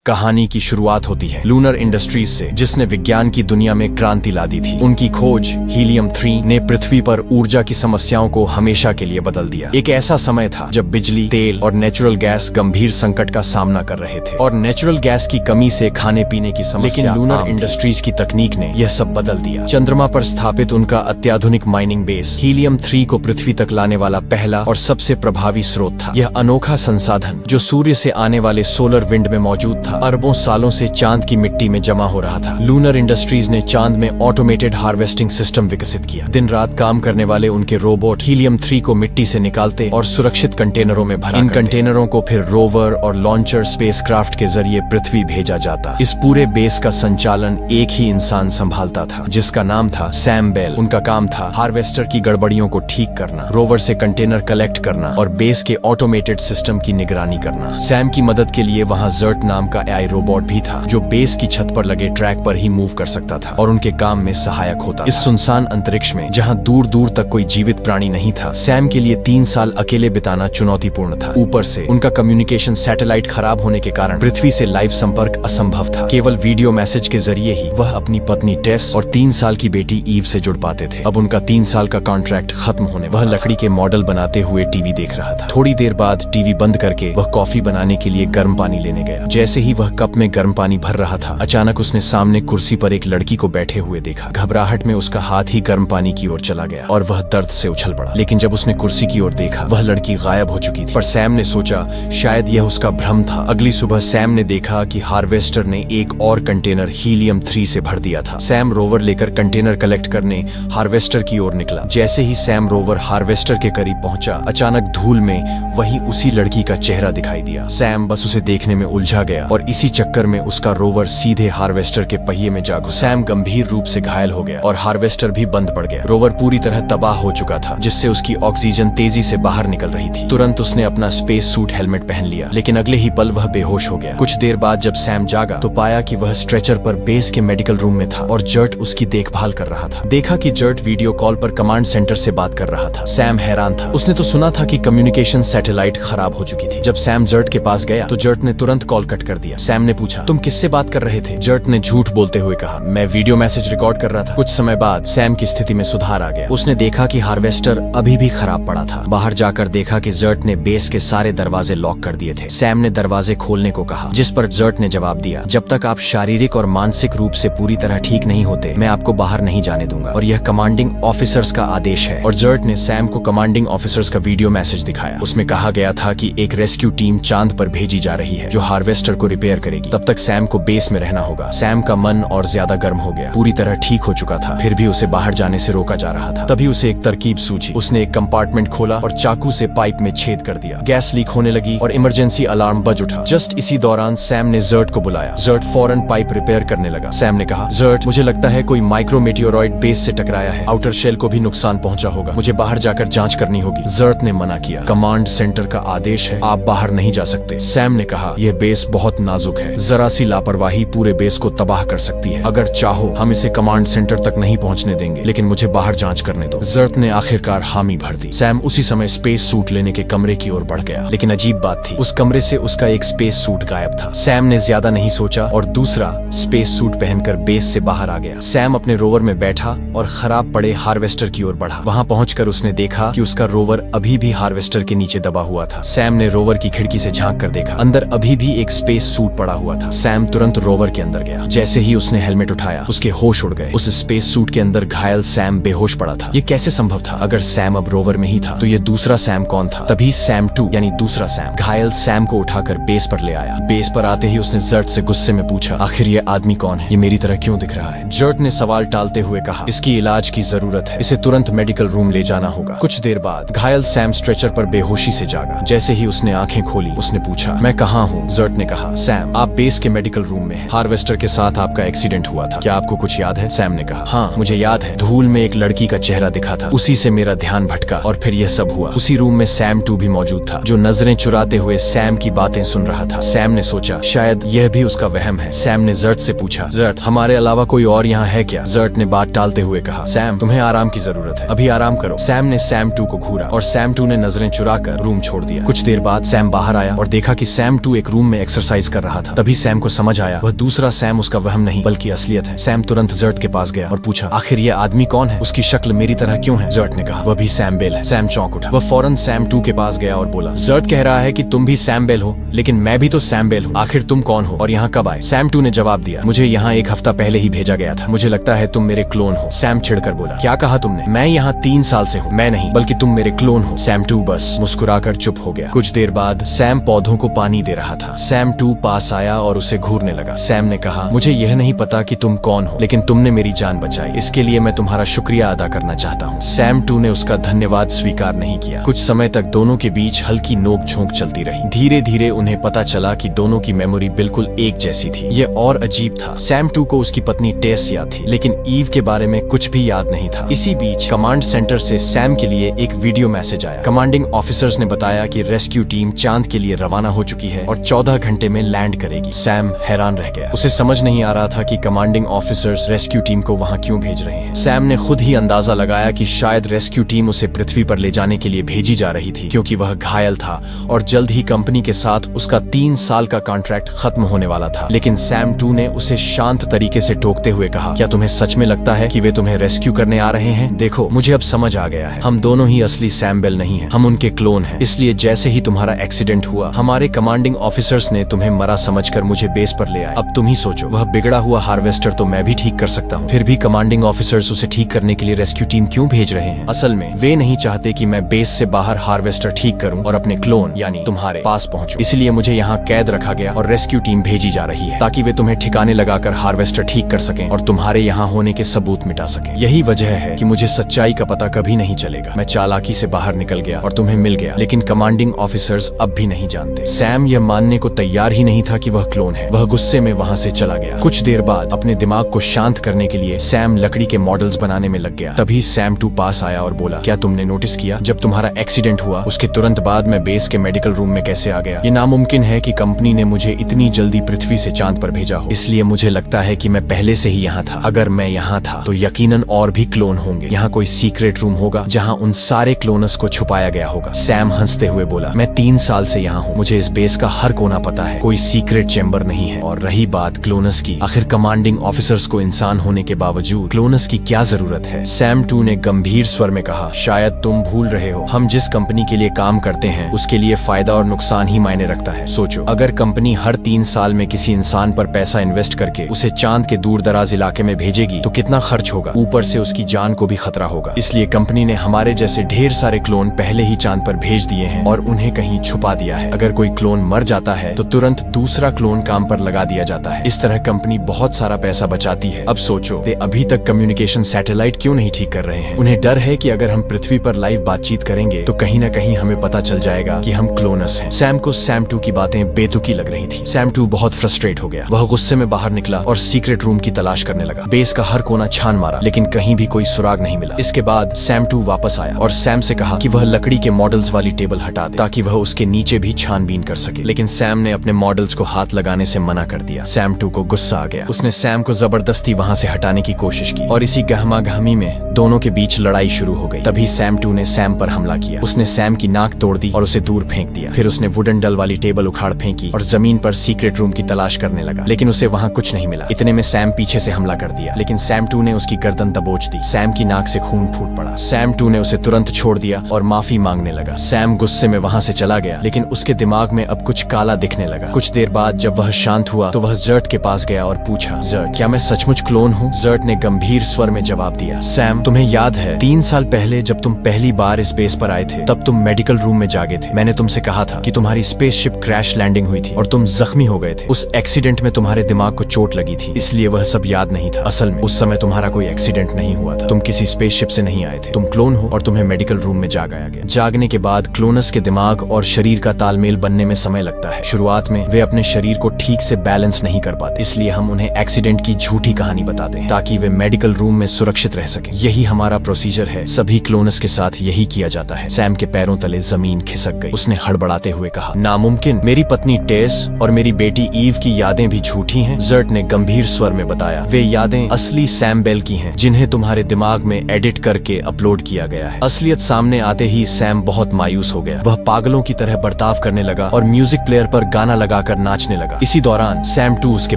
कहानी की शुरुआत होती है लूनर इंडस्ट्रीज से, जिसने विज्ञान की दुनिया में क्रांति ला दी थी। उनकी खोज हीलियम 3 ने पृथ्वी पर ऊर्जा की समस्याओं को हमेशा के लिए बदल दिया। एक ऐसा समय था जब बिजली, तेल और नेचुरल गैस गंभीर संकट का सामना कर रहे थे और नेचुरल गैस की कमी से खाने पीने की समस्या। लेकिन लूनर इंडस्ट्रीज की तकनीक ने यह सब बदल दिया। चंद्रमा पर स्थापित उनका अत्याधुनिक माइनिंग बेस हीलियम 3 को पृथ्वी तक लाने वाला पहला और सबसे प्रभावी स्रोत था। यह अनोखा संसाधन जो सूर्य से आने वाले सोलर विंड में मौजूद था, अरबों सालों से चांद की मिट्टी में जमा हो रहा था। लूनर इंडस्ट्रीज ने चांद में ऑटोमेटेड हार्वेस्टिंग सिस्टम विकसित किया। दिन रात काम करने वाले उनके रोबोट हीलियम 3 को मिट्टी से निकालते और सुरक्षित कंटेनरों में भरा। इन कंटेनरों को फिर रोवर और लॉन्चर स्पेसक्राफ्ट के जरिए पृथ्वी भेजा जाता। इस पूरे बेस का संचालन एक ही इंसान संभालता था, जिसका नाम था सैम बेल। उनका काम था हार्वेस्टर की गड़बड़ियों को ठीक करना, रोवर से कंटेनर कलेक्ट करना और बेस के ऑटोमेटेड सिस्टम की निगरानी करना। सैम की मदद के लिए वहाँ जर्ट नाम का AI रोबोट भी था, जो बेस की छत पर लगे ट्रैक पर ही मूव कर सकता था और उनके काम में सहायक होता। इस सुनसान अंतरिक्ष में जहाँ दूर दूर तक कोई जीवित प्राणी नहीं था, सैम के लिए 3 साल अकेले बिताना चुनौतीपूर्ण था। ऊपर से उनका कम्युनिकेशन सैटेलाइट खराब होने के कारण पृथ्वी से लाइव संपर्क असंभव था। केवल वीडियो मैसेज के जरिए ही वह अपनी पत्नी टेस और 3 साल की बेटी ईव से जुड़ पाते थे। अब उनका 3 साल का कॉन्ट्रैक्ट खत्म होने, वह लकड़ी के मॉडल बनाते हुए टीवी देख रहा था। थोड़ी देर बाद टीवी बंद करके वह कॉफी बनाने के लिए गर्म पानी लेने गया। जैसे ही वह कप में गर्म पानी भर रहा था, अचानक उसने सामने कुर्सी पर एक लड़की को बैठे हुए देखा। घबराहट में उसका हाथ ही गर्म पानी की ओर चला गया और वह दर्द से उछल पड़ा। लेकिन जब उसने कुर्सी की ओर देखा, वह लड़की गायब हो चुकी थी। पर सैम ने सोचा शायद यह उसका भ्रम था। अगली सुबह सैम ने देखा कि हार्वेस्टर ने एक और कंटेनर हीलियम 3 से भर दिया था। सैम रोवर लेकर कंटेनर कलेक्ट करने हार्वेस्टर की ओर निकला। जैसे ही सैम रोवर हार्वेस्टर के करीब पहुंचा, अचानक धूल में वही उसी लड़की का चेहरा दिखाई दिया। सैम बस उसे देखने में उलझा गया और इसी चक्कर में उसका रोवर सीधे हार्वेस्टर के पहिए में जा घुसा। सैम गंभीर रूप से घायल हो गया और हार्वेस्टर भी बंद पड़ गया। रोवर पूरी तरह तबाह हो चुका था, जिससे उसकी ऑक्सीजन तेजी से बाहर निकल रही थी। तुरंत उसने अपना स्पेस सूट हेलमेट पहन लिया, लेकिन अगले ही पल वह बेहोश हो गया। कुछ देर बाद जब सैम जागा तो पाया कि वह स्ट्रेचर पर बेस के मेडिकल रूम में था और जर्ट उसकी देखभाल कर रहा था। देखा कि जर्ट वीडियो कॉल पर कमांड सेंटर से बात कर रहा था। सैम हैरान था। उसने तो सुना था कि कम्युनिकेशन सैटेलाइट खराब हो चुकी थी। जब सैम जर्ट के पास गया तो जर्ट ने तुरंत कॉल कट कर दिया। सैम ने पूछा, तुम किससे बात कर रहे थे? जर्ट ने झूठ बोलते हुए कहा, मैं वीडियो मैसेज रिकॉर्ड कर रहा था। कुछ समय बाद सैम की स्थिति में सुधार आ गया। उसने देखा कि हार्वेस्टर अभी भी खराब पड़ा था। बाहर जाकर देखा कि जर्ट ने बेस के सारे दरवाजे लॉक कर दिए थे। सैम ने दरवाजे खोलने को कहा, जिस पर जर्ट ने जवाब दिया, जब तक आप शारीरिक और मानसिक रूप से पूरी तरह ठीक नहीं होते, मैं आपको बाहर नहीं जाने दूंगा और यह कमांडिंग ऑफिसर्स का आदेश है। और जर्ट ने सैम को कमांडिंग ऑफिसर्स का वीडियो मैसेज दिखाया। उसमें कहा गया था कि एक रेस्क्यू टीम चांद पर भेजी जा रही है, जो हार्वेस्टर को रिपेयर करेगी। तब तक सैम को बेस में रहना होगा। सैम का मन और ज्यादा गर्म हो गया। पूरी तरह ठीक हो चुका था, फिर भी उसे बाहर जाने से रोका जा रहा था। तभी उसे एक तरकीब सूझी। उसने एक कंपार्टमेंट खोला और चाकू से पाइप में छेद कर दिया। गैस लीक होने लगी और इमरजेंसी अलार्म बज उठा। जस्ट इसी दौरान सैम ने जर्ट को बुलाया। जर्ट फौरन पाइप रिपेयर करने लगा। सैम ने कहा, जर्ट, मुझे लगता है कोई माइक्रो मेटियोरॉइड बेस से टकराया है। आउटर शेल को भी नुकसान पहुंचा होगा। मुझे बाहर जाकर जांच करनी होगी। जर्ट ने मना किया। कमांड सेंटर का आदेश है, आप बाहर नहीं जा सकते। सैम ने कहा, यह बेस बहुत नाजुक है, जरा सी लापरवाही पूरे बेस को तबाह कर सकती है। अगर चाहो हम इसे कमांड सेंटर तक नहीं पहुंचने देंगे, लेकिन मुझे बाहर जांच करने दो। जर्ट ने आखिरकार हामी भर दी। सैम उसी समय स्पेस सूट लेने के कमरे की ओर बढ़ गया। लेकिन अजीब बात थी, उस कमरे से उसका एक स्पेस सूट गायब था। सैम ने ज्यादा नहीं सोचा और दूसरा स्पेस सूट पहनकर बेस से बाहर आ गया। सैम अपने रोवर में बैठा और खराब पड़े हार्वेस्टर की ओर बढ़ा। वहां पहुंचकर उसने देखा कि उसका रोवर अभी भी हार्वेस्टर के नीचे दबा हुआ था। सैम ने रोवर की खिड़की से झांक कर देखा। अंदर अभी भी एक स्पेस सूट पड़ा हुआ था। सैम तुरंत रोवर के अंदर गया। जैसे ही उसने हेलमेट उठाया, उसके होश उड़ गए। उस स्पेस सूट के अंदर घायल सैम बेहोश पड़ा था। ये कैसे संभव था? अगर सैम अब रोवर में ही था, तो ये दूसरा सैम कौन था? तभी सैम 2 यानी दूसरा सैम घायल सैम को उठाकर बेस पर ले आया। बेस पर आते ही उसने जर्ट से गुस्से में पूछा, आखिर ये आदमी कौन है? ये मेरी तरह क्यों दिख रहा है? जर्ट ने सवाल टालते हुए कहा, इसकी इलाज की जरूरत है, इसे तुरंत मेडिकल रूम ले जाना होगा। कुछ देर बाद घायल सैम स्ट्रेचर पर बेहोशी से जागा। जैसे ही उसने आंखें खोली, उसने पूछा, मैं कहाँ हूँ? जर्ट ने कहा, सैम, आप बेस के मेडिकल रूम में हैं। हार्वेस्टर के साथ आपका एक्सीडेंट हुआ था, क्या आपको कुछ याद है? सैम ने कहा, हाँ मुझे याद है। धूल में एक लड़की का चेहरा दिखा था, उसी से मेरा ध्यान भटका और फिर यह सब हुआ। उसी रूम में सैम 2 भी मौजूद था, जो नजरें चुराते हुए सैम की बातें सुन रहा था। सैम ने सोचा शायद यह भी उसका वहम है। सैम ने जर्ट से पूछा, जर्ट, हमारे अलावा कोई और यहाँ है क्या? जर्ट ने बात टालते हुए कहा, सैम, तुम्हें आराम की जरूरत है, अभी आराम करो। सैम ने सैम 2 को घूरा और सैम 2 ने नजरें चुराकर रूम छोड़ दिया। कुछ देर बाद सैम बाहर आया और देखा कि सैम 2 एक रूम में एक्सरसाइज कर रहा था। तभी सैम को समझ आया वह दूसरा सैम उसका वहम नहीं बल्कि असलियत है। सैम तुरंत जर्ट के पास गया और पूछा, आखिर ये आदमी कौन है? उसकी शक्ल मेरी तरह क्यों है? जर्ट ने कहा, वह भी सैम बेल है। सैम चौंक उठा। वह फौरन सैम 2 के पास गया और बोला, जर्ट कह रहा है कि तुम भी सैम बेल हो, लेकिन मैं भी तो सैम बेल हूँ। आखिर तुम कौन हो और यहाँ कब आए? सैम 2 ने जवाब दिया, मुझे यहाँ 1 हफ्ता पहले ही भेजा गया था। मुझे लगता है तुम मेरे क्लोन हो। सैम छिड़कर बोला, क्या कहा तुमने? मैं यहाँ 3 साल से हूँ। मैं नहीं, बल्कि तुम मेरे क्लोन हो। सैम 2 बस मुस्कुराकर चुप हो गया। कुछ देर बाद सैम पौधों को पानी दे रहा था। सैम 2 पास आया और उसे घूरने लगा। सैम ने कहा, मुझे यह नहीं पता कि तुम कौन हो, लेकिन तुमने मेरी जान बचाई, इसके लिए मैं तुम्हारा शुक्रिया अदा करना चाहता हूँ। सैम 2 ने उसका धन्यवाद स्वीकार नहीं किया। कुछ समय तक दोनों के बीच हल्की नोक झोंक चलती रही। धीरे धीरे उन्हें पता चला कि दोनों की मेमोरी बिल्कुल एक जैसी थी। यह और अजीब था। सैम 2 को उसकी पत्नी टेस याद थी, लेकिन ईव के बारे में कुछ भी याद नहीं था। इसी बीच कमांड सेंटर से सैम के लिए एक वीडियो मैसेज आया। कमांडिंग ऑफिसर्स ने बताया कि रेस्क्यू टीम चांद के लिए रवाना हो चुकी है और 14 घंटे में लैंड करेगी। सैम हैरान रह गया। उसे समझ नहीं आ रहा था कि कमांडिंग ऑफिसर्स रेस्क्यू टीम को वहां क्यों भेज रहे हैं। सैम ने खुद ही अंदाजा लगाया कि शायद रेस्क्यू टीम उसे पृथ्वी पर ले जाने के लिए भेजी जा रही थी, क्योंकि वह घायल था और जल्द ही कंपनी के साथ उसका 3 साल का कॉन्ट्रैक्ट खत्म होने वाला था। लेकिन सैम 2 ने उसे शांत तरीके से टोकते हुए कहा, क्या तुम्हें सच में लगता है कि वे तुम्हें रेस्क्यू करने आ रहे हैं? देखो, मुझे अब समझ आ गया है, हम दोनों ही असली सैम बेल नहीं हैं, हम उनके क्लोन हैं। इसलिए जैसे ही तुम्हारा एक्सीडेंट हुआ, हमारे कमांडिंग ऑफिसर्स ने तुम्हें मरा समझकर मुझे बेस पर ले आए। अब तुम ही सोचो, वह बिगड़ा हुआ हार्वेस्टर तो मैं भी ठीक कर सकता हूँ, फिर भी कमांडिंग ऑफिसर्स उसे ठीक करने के लिए रेस्क्यू टीम क्यों भेज रहे हैं? असल में वे नहीं चाहते कि मैं बेस से बाहर हार्वेस्टर ठीक करूं और अपने क्लोन यानी तुम्हारे पास पहुंचूं। इसलिए मुझे यहाँ कैद रखा गया और रेस्क्यू टीम भेजी जा रही है, ताकि वे तुम्हें ठिकाने लगाकर हार्वेस्टर ठीक कर सकें और तुम्हारे यहाँ होने के सबूत मिटा सकें। यही वजह है कि मुझे सच्चाई का पता कभी नहीं चलेगा। मैं चालाकी से बाहर निकल गया और तुम्हें मिल गया, लेकिन कमांडिंग ऑफिसर्स अब भी नहीं जानते। सैम यह मानने को तैयार ही नहीं था कि वह क्लोन है। वह गुस्से में वहाँ से चला गया। कुछ देर बाद अपने दिमाग को शांत करने के लिए सैम लकड़ी के मॉडल्स बनाने में लग गया। तभी सैम 2 पास आया और बोला, क्या तुमने नोटिस किया, जब तुम्हारा एक्सीडेंट हुआ उसके तुरंत बाद मैं बेस के मेडिकल रूम में कैसे आ गया? ये नामुमकिन है कि कंपनी ने मुझे इतनी जल्दी पृथ्वी से चांद पर भेजा हो, इसलिए मुझे लगता है कि मैं पहले से ही यहाँ था। अगर मैं यहाँ था तो यकीनन और भी क्लोन होंगे। यहाँ कोई सीक्रेट रूम होगा जहाँ उन सारे क्लोनस को छुपाया गया होगा। सैम हंसते हुए बोला, मैं 3 साल से यहाँ हूँ, मुझे इस बेस का हर कोना पता है, कोई सीक्रेट चेम्बर नहीं है। और रही बात क्लोनस की, आखिर कमांडिंग ऑफिसर्स को इंसान होने के बावजूद क्लोनस की क्या जरूरत है? सैम 2 ने गंभीर स्वर में कहा, शायद तुम भूल रहे हो, हम जिस कंपनी के लिए काम करते हैं उसके लिए फायदा और नुकसान ही मायने रखता है। सोचो, अगर कंपनी हर 3 साल में किसी इंसान पर पैसा इन्वेस्ट करके उसे चांद के दूर दराज इलाके में भेजेगी तो कितना खर्च होगा, ऊपर से उसकी जान को भी खतरा होगा। इसलिए कंपनी ने हमारे जैसे ढेर सारे क्लोन पहले ही चांद पर भेज दिए हैं और उन्हें कहीं छुपा दिया है। अगर कोई क्लोन मर जाता है तो तुरंत दूसरा क्लोन काम पर लगा दिया जाता है। इस तरह कंपनी बहुत सारा पैसा बचाती है। अब सोचो, वे अभी तक कम्युनिकेशन सैटेलाइट क्यों नहीं ठीक कर रहे हैं? उन्हें डर है कि अगर हम पृथ्वी पर लाइव बातचीत करेंगे तो कहीं न कहीं हमें पता चल जाएगा कि हम क्लोनस हैं। सैम को सैम 2 की बातें बेतुकी लग रही थी। सैम 2 बहुत फ्रस्ट्रेट हो गया। वह गुस्से में बाहर निकला और सीक्रेट रूम की तलाश करने लगा। बेस का हर कोना छान मारा, लेकिन कहीं भी कोई सुराग नहीं मिला। इसके बाद सैम 2 वापस आया और सैम से कहा कि वह लकड़ी के मॉडल्स वाली टेबल हटा दे, ताकि वह उसके नीचे भी छानबीन कर सके। लेकिन सैम ने अपने मॉडल्स को हाथ लगाने से मना कर दिया। सैम 2 को गुस्सा आ गया। उसने सैम को जबरदस्ती वहां से हटाने की कोशिश की और इसी गहमा गहमी में दोनों के बीच लड़ाई शुरू हो गई। तभी सैम 2 ने सैम पर हमला किया। उसने सैम की नाक तोड़ दी और उसे दूर फेंक दिया। फिर उसने वुडन डल वाली टेबल उखाड़ फेंकी और जमीन पर सीक्रेट रूम की तलाश करने लगा, लेकिन उसे वहां कुछ नहीं मिला। इतने में सैम पीछे से हमला कर दिया, लेकिन सैम 2 ने उसकी गर्दन दबोच दी। सैम की नाक से खून फूट पड़ा। सैम 2 ने उसे तुरंत छोड़ दिया और माफी मांगने लगा। सैम गुस्से में वहां से चला गया, लेकिन उसके दिमाग में अब कुछ काला दिखने लगा। कुछ देर बाद जब वह शांत हुआ तो वह जर्ट के पास गया और पूछा, जर्ट, क्या मैं सचमुच क्लोन हूँ? जर्ट ने गंभीर स्वर में जवाब दिया, सैम, तुम्हें याद है 3 साल पहले जब तुम पहली बार इस बेस पर आए थे, तब तुम मेडिकल रूम में जागे थे। मैंने तुमसे कहा था कि तुम्हारी स्पेसशिप क्रैश लैंडिंग हुई थी और तुम जख्मी हो गए थे। उस एक्सीडेंट में तुम्हारे दिमाग को चोट लगी थी, इसलिए वह सब याद नहीं था। असल में उस समय तुम्हारा कोई एक्सीडेंट नहीं हुआ था। तुम किसी स्पेसशिप से नहीं आए थे। तुम क्लोन हो और तुम्हें मेडिकल रूम में जागाया गया। जागने के बाद क्लोनस के दिमाग और शरीर का तालमेल बनने में समय लगता है। शुरुआत में वे अपने शरीर को ठीक से बैलेंस नहीं कर पाते, इसलिए हम उन्हें एक्सीडेंट की झूठी कहानी बताते हैं ताकि वे मेडिकल रूम में सुरक्षित रह सके। यही हमारा प्रोसीजर है। सभी क्लोनस के साथ यही किया जाता है। सैम के पैरों तले जमीन खिसक गई। उसने हड़बड़ाते हुए कहा, नामुमकिन, मेरी पत्नी टेस और मेरी बेटी ईव की यादें भी झूठी हैं। जर्ट ने गंभीर स्वर में बताया, वे यादें असली सैम बेल की हैं, जिन्हें तुम्हारे दिमाग में एडिट करके अपलोड किया गया है। असलियत सामने आते ही सैम बहुत मायूस हो गया। वह पागलों की तरह बर्ताव करने लगा और म्यूजिक प्लेयर पर गाना लगा लगाकर नाचने लगा। इसी दौरान सैम 2 उसके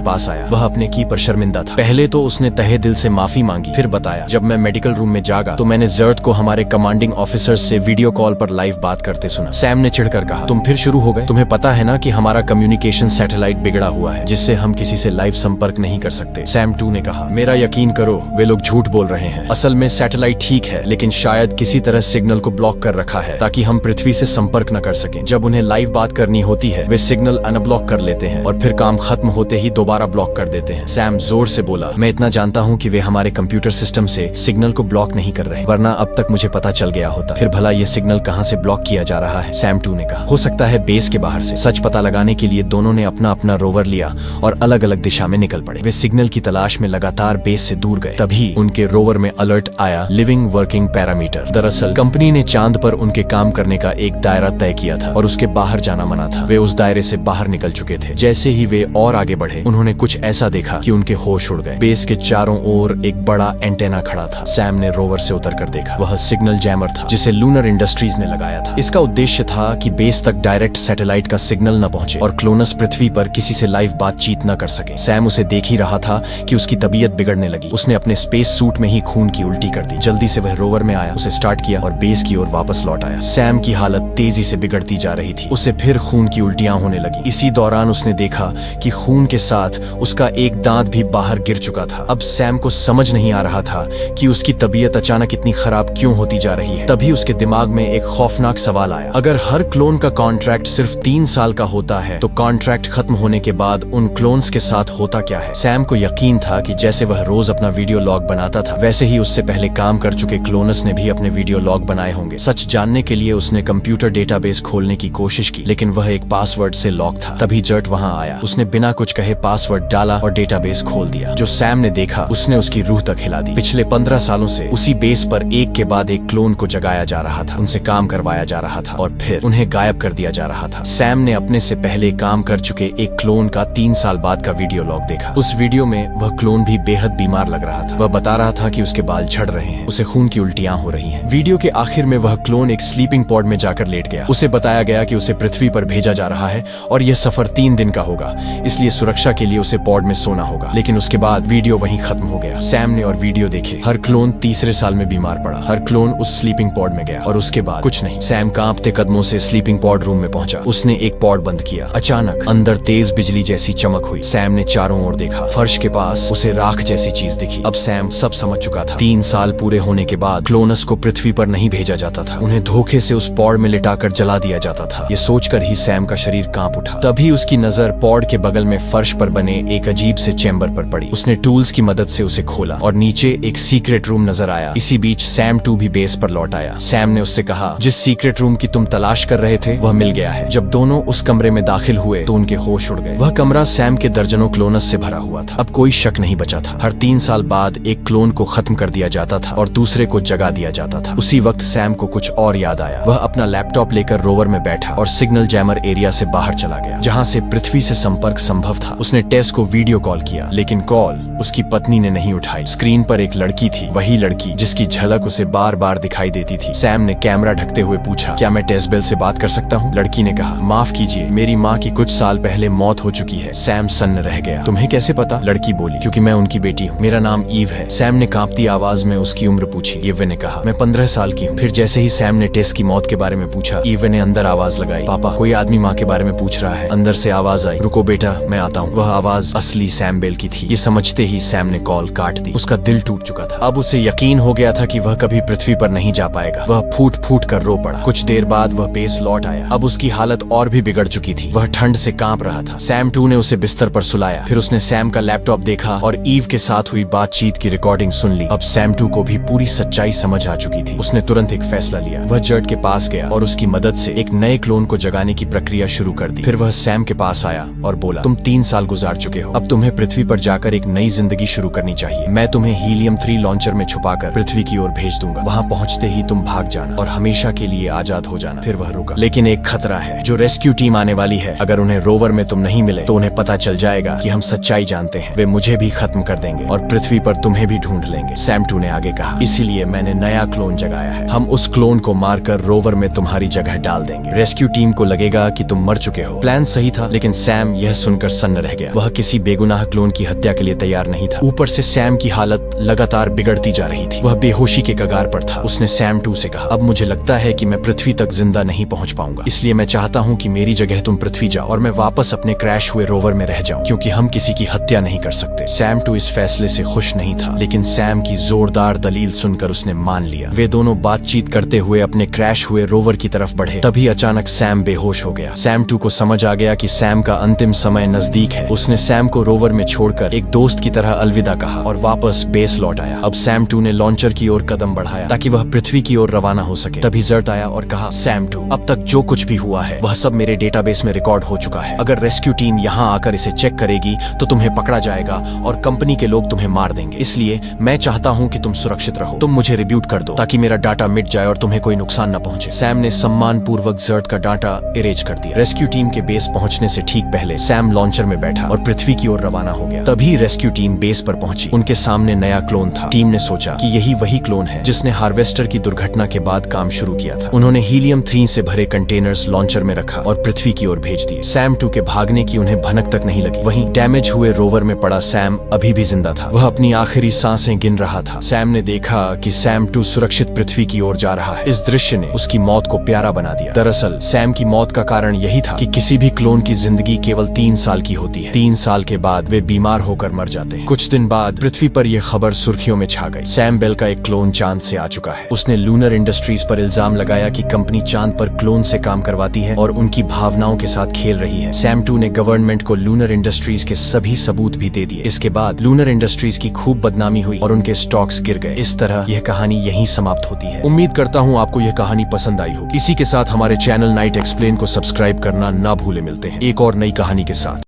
पास आया। वह अपने की पर शर्मिंदा था। पहले तो उसने तहे दिल से माफी मांगी, फिर बताया, जब मैं मेडिकल रूम में जागा तो मैंने जर्ट को हमारे कमांडिंग ऑफिसर्स से वीडियो कॉल पर लाइव बात करते सुना। सैम ने चिढ़कर कहा, तुम फिर शुरू हो गए? तुम्हें पता है ना कि हमारा कम्युनिकेशन सैटेलाइट बिगड़ा हुआ है, जिससे हम किसी से लाइव संपर्क नहीं कर सकते। सैम 2 ने कहा, मेरा यकीन करो, वे लोग झूठ बोल रहे हैं। असल में सैटेलाइट ठीक है, लेकिन शायद किसी तरह सिग्नल को ब्लॉक कर रखा है ताकि हम पृथ्वी से संपर्क न कर सकें। जब उन्हें लाइव बात करनी होती है, वे सिग्नल अनब्लॉक कर लेते हैं और फिर काम खत्म होते ही दोबारा ब्लॉक कर देते हैं। सैम जोर से बोला, मैं इतना जानता हूँ कि वे हमारे कंप्यूटर सिस्टम से सिग्नल को ब्लॉक नहीं कर रहे, वरना अब तक मुझे पता चल गया होता। फिर भला ये सिग्नल कहाँ से ब्लॉक किया जा रहा है? सैम 2 ने कहा, हो सकता है बेस के बाहर से। सच पता लगाने के लिए दोनों ने अपना अपना रोवर लिया और अलग अलग दिशा में निकल पड़े। वे सिग्नल की तलाश में लगातार बेस से दूर गए। तभी उनके रोवर में अलर्ट आया, लिविंग वर्किंग पैरामीटर। दरअसल कंपनी ने चांद पर उनके काम करने का एक दायरा तय किया था और उसके बाहर जाना मना था। वे उस दायरे से बाहर निकल चुके थे। जैसे ही वे और आगे बढ़े, उन्होंने कुछ ऐसा देखा कि उनके होश उड़ गए। बेस के चारों ओर एक बड़ा एंटेना खड़ा था। सैम ने रोवर से उतर कर देखा। वह सिग्नल जैमर था जिसे लूनर इंडस्ट्रीज ने लगाया था। इसका उद्देश्य था कि बेस तक डायरेक्ट सैटेलाइट का सिग्नल न पहुंचे और क्लोनस पृथ्वी पर किसी से लाइव बातचीत न कर सके। सैम उसे देख ही रहा था कि उसकी तबीयत बिगड़ने लगी। उसने अपने स्पेस सूट में ही खून की उल्टी कर दी। जल्दी से वह रोवर में आया, उसे स्टार्ट किया और बेस की ओर वापस लौट आया। सैम की हालत तेजी से बिगड़ती जा रही थी। उसे फिर खून की उल्टियां होने लगी। इसी दौरान उसने देखा कि खून के साथ उसका एक दांत भी बाहर गिर चुका था। अब सैम को समझ नहीं आ रहा था कि उसकी तबीयत अचानक इतनी खराब क्यों होती जा रही है। तभी उसके दिमाग में एक खौफनाक सवाल आया, अगर हर क्लोन का कॉन्ट्रैक्ट सिर्फ 3 साल का होता है तो कॉन्ट्रैक्ट खत्म होने के बाद उन क्लोन्स के साथ होता क्या है? सैम को यकीन था कि जैसे वह रोज अपना वीडियो लॉग बनाता था, वैसे ही उससे पहले काम कर चुके क्लोनस ने भी अपने वीडियो लॉग बनाए होंगे। सच जानने के लिए उसने कंप्यूटर डेटाबेस खोलने की कोशिश की, लेकिन वह एक पासवर्ड से लॉक था। तभी जर्ट वहां आया। उसने बिना कुछ कहे पासवर्ड डाला और डेटाबेस खोल दिया। जो सैम ने देखा उसने उसकी रूह तक हिला दी। पिछले 15 सालों से उसी बेस पर एक के बाद एक क्लोन को जगाया जा रहा था, उनसे काम करवाया जा रहा था और फिर उन्हें गायब कर दिया जा रहा था। सैम ने अपने से पहले काम कर चुके एक क्लोन का 3 साल बाद का वीडियो लॉग देखा। उस वीडियो में वह क्लोन भी बेहद बीमार लग रहा था। वह बता रहा था कि उसके बाल झड़ रहे हैं, उसे खून की उल्टियां हो रही हैं। वीडियो के आखिर में वह क्लोन एक स्लीपिंग पॉड में जाकर लेट गया। उसे बताया गया कि उसे पृथ्वी पर भेजा जा रहा है और यह सफर 3 दिन का होगा, इसलिए सुरक्षा के लिए उसे पॉड में सोना होगा। लेकिन उसके बाद वीडियो वहीं खत्म हो गया। सैम ने और वीडियो देखे। हर क्लोन तीसरे साल में बीमार पड़ा। हर क्लोन उस स्लीपिंग पॉड में गया और उसके बाद कुछ नहीं। सैम कांपते कदमों से स्लीपिंग पॉड रूम में पहुंचा। उसने एक पॉड बंद किया। अचानक अंदर तेज बिजली जैसी चमक हुई। सैम ने चारों ओर देखा। फर्श के पास उसे राख जैसी चीज दिखी। अब सैम सब समझ चुका था। 3 साल पूरे होने के बाद क्लोनस को पृथ्वी पर नहीं भेजा जाता था, उन्हें धोखे से उस पॉड में लिटाकर जला दिया जाता था। ये सोचकर ही सैम का शरीर कांप उठा। तभी उसकी नजर पॉड के बगल में फर्श पर बने एक अजीब से चेंबर पर पड़ी। उसने टूल्स की मदद से उसे खोला और नीचे एक सीक्रेट रूम नजर आया। इसी बीच सैम 2 भी बेस पर लौट आया। सैम ने उससे कहा, जिस सीक्रेट रूम की तुम तलाश कर रहे थे वह मिल गया है। जब दोनों उस कमरे में दाखिल हुए तो उनके होश उड़ गए। वह कमरा सैम के दर्जनों क्लोनस से भरा हुआ था। अब कोई शक नहीं बचा था। हर 3 साल बाद एक क्लोन को खत्म कर दिया जाता था और दूसरे को जगा दिया जाता था। उसी वक्त सैम को कुछ और याद आया। वह अपना लैपटॉप लेकर रोवर में बैठा और सिग्नल जैमर एरिया से बाहर चला गया, जहाँ से पृथ्वी से संपर्क संभव था। उसने टेस को वीडियो कॉल किया, लेकिन कॉल उसकी पत्नी ने नहीं उठाई। स्क्रीन पर एक लड़की थी, वही लड़की जिसकी झलक उसे बार बार दिखाई देती थी। सैम ने कैमरा ढकते हुए पूछा, क्या मैं टेस बेल से बात कर सकता हूँ? लड़की ने कहा, माफ कीजिए, मेरी माँ की कुछ साल पहले मौत हो चुकी है। सैम सन्न रह गया। तुम्हें कैसे पता? लड़की बोली, क्योंकि मैं उनकी बेटी हूँ। मेरा नाम ईव है। सैम ने कांपती आवाज में उसकी उम्र पूछी। ईव ने कहा, मैं 15 साल की हूँ। फिर जैसे ही सैम ने टेस की मौत के बारे में पूछा, ईव ने अंदर आवाज लगाई, पापा, कोई आदमी माँ के बारे में पूछ रहा है। अंदर से आवाज आई, रुको बेटा, मैं आता हूँ। वह आवाज असली सैम बेल की थी। ये समझते ही सैम ने कॉल काट दी। उसका दिल टूट चुका था। अब उसे यकीन हो गया था कि वह कभी पृथ्वी पर नहीं जा पाएगा। वह फूट फूट कर रो पड़ा। कुछ देर बाद वह बेस लौट आया। अब उसकी हालत और भी बिगड़ चुकी थी। वह ठंड से कांप रहा था। सैम 2 ने उसे बिस्तर पर सुलाया। फिर उसने सैम का लैपटॉप देखा और ईव के साथ हुई बातचीत की रिकॉर्डिंग सुन ली। अब सैम 2 को भी पूरी सच्चाई समझ आ चुकी थी। उसने तुरंत एक फैसला लिया। वह जर्ट के पास गया और उसकी मदद से एक नए क्लोन को जगाने की प्रक्रिया शुरू कर दी। फिर वह सैम के पास आया और बोला, तुम 3 साल गुजार चुके हो। अब तुम्हें पृथ्वी पर जाकर एक नई जिंदगी शुरू करनी चाहिए। मैं तुम्हें हीलियम 3 लॉन्चर में छुपाकर पृथ्वी की ओर भेज दूंगा। वहाँ पहुँचते ही तुम भाग जाना और हमेशा के लिए आजाद हो जाना। फिर वह रुका। लेकिन एक खतरा है। जो रेस्क्यू टीम आने वाली है, अगर उन्हें रोवर में तुम नहीं मिले तो उन्हें पता चल जाएगा कि हम सच्चाई जानते हैं। वे मुझे भी खत्म कर देंगे और पृथ्वी पर तुम्हें भी ढूंढ लेंगे। सैम 2 ने आगे कहा, इसीलिए मैंने नया क्लोन जगाया है। हम उस क्लोन को मारकर रोवर में तुम्हारी जगह डाल देंगे। रेस्क्यू टीम को लगेगा कि तुम मर चुके हो। प्लान सही था, लेकिन सैम यह सुनकर सन्न रह गया। वह किसी बेगुनाह क्लोन की हत्या के लिए तैयार नहीं था। ऊपर से सैम की हालत लगातार बिगड़ती जा रही थी। वह बेहोशी के कगार पर था। उसने सैम 2 से कहा, अब मुझे लगता है कि मैं पृथ्वी तक जिंदा नहीं पहुंच पाऊंगा, इसलिए मैं चाहता हूं कि मेरी जगह तुम पृथ्वी जाओ और मैं वापस अपने क्रैश हुए रोवर में रह जाऊं, क्योंकि हम किसी की हत्या नहीं कर सकते। सैम 2 इस फैसले से खुश नहीं था, लेकिन सैम की जोरदार दलील सुनकर उसने मान लिया। वे दोनों बातचीत करते हुए अपने क्रैश हुए रोवर की तरफ बढ़े। तभी अचानक सैम बेहोश हो गया। सैम 2 को समझ आ गया कि सैम का अंतिम समय नजदीक है। उसने सैम को रोवर में छोड़कर एक दोस्त की तरह अलविदा कहा और वापस बेस लौट आया। अब सैम 2 ने लॉन्चर की ओर कदम बढ़ाया ताकि वह पृथ्वी की ओर रवाना हो सके। तभी जर्ट आया और कहा, सैम 2, अब तक जो कुछ भी हुआ है वह सब मेरे डेटाबेस में रिकॉर्ड हो चुका है। अगर रेस्क्यू टीम यहाँ आकर इसे चेक करेगी तो तुम्हें पकड़ा जाएगा और कंपनी के लोग तुम्हें मार देंगे। इसलिए मैं चाहता हूँ कि तुम सुरक्षित रहो। तुम मुझे रिब्यूट कर दो ताकि मेरा डाटा मिट जाए और तुम्हें कोई नुकसान न पहुंचे। सैम ने सम्मान पूर्वक जर्ट का डाटा इरेज कर दिया। रेस्क्यू टीम के बेस पहुंचने से ठीक पहले सैम लॉन्चर में बैठा और पृथ्वी की ओर रवाना हो गया। तभी रेस्क्यू टीम बेस पर पहुंची। उनके सामने नया क्लोन था। टीम ने सोचा कि यही वही क्लोन है जिसने हार्वेस्टर की दुर्घटना के बाद काम शुरू किया था। उन्होंने हीलियम 3 से भरे कंटेनर्स लॉन्चर में रखा और पृथ्वी की ओर भेज दिए। सैम 2 के भागने की उन्हें भनक तक नहीं लगी। वहीं डैमेज हुए रोवर में पड़ा सैम अभी भी जिंदा था। वह अपनी आखिरी सांसें गिन रहा था। सैम ने देखा कि सैम 2 सुरक्षित पृथ्वी की ओर जा रहा है। इस दृश्य ने उसकी मौत को प्यारा बना दिया। दरअसल सैम की मौत का कारण यही था कि किसी भी क्लोन की जिंदगी केवल 3 साल की होती है। 3 साल के बाद वे बीमार होकर मर जाते हैं। कुछ दिन बाद पृथ्वी पर यह खबर सुर्खियों में छा गई। सैम बेल का एक क्लोन चांद से आ चुका है। उसने लूनर इंडस्ट्रीज पर इल्जाम लगाया कि कंपनी चांद पर क्लोन से काम करवाती है और उनकी भावनाओं के साथ खेल रही है। सैम 2 ने गवर्नमेंट को लूनर इंडस्ट्रीज के सभी सबूत भी दे दिए। इसके बाद लूनर इंडस्ट्रीज की खूब बदनामी हुई और उनके स्टॉक्स गिर गए। इस तरह यह कहानी यहीं समाप्त होती है। उम्मीद करता हूँ आपको यह कहानी पसंद आई होगी। इसी के साथ हमारे चैनल नाइट एक्सप्लेन को सब्सक्राइब करना ना भूले। मिलते हैं एक और नई कहानी के साथ।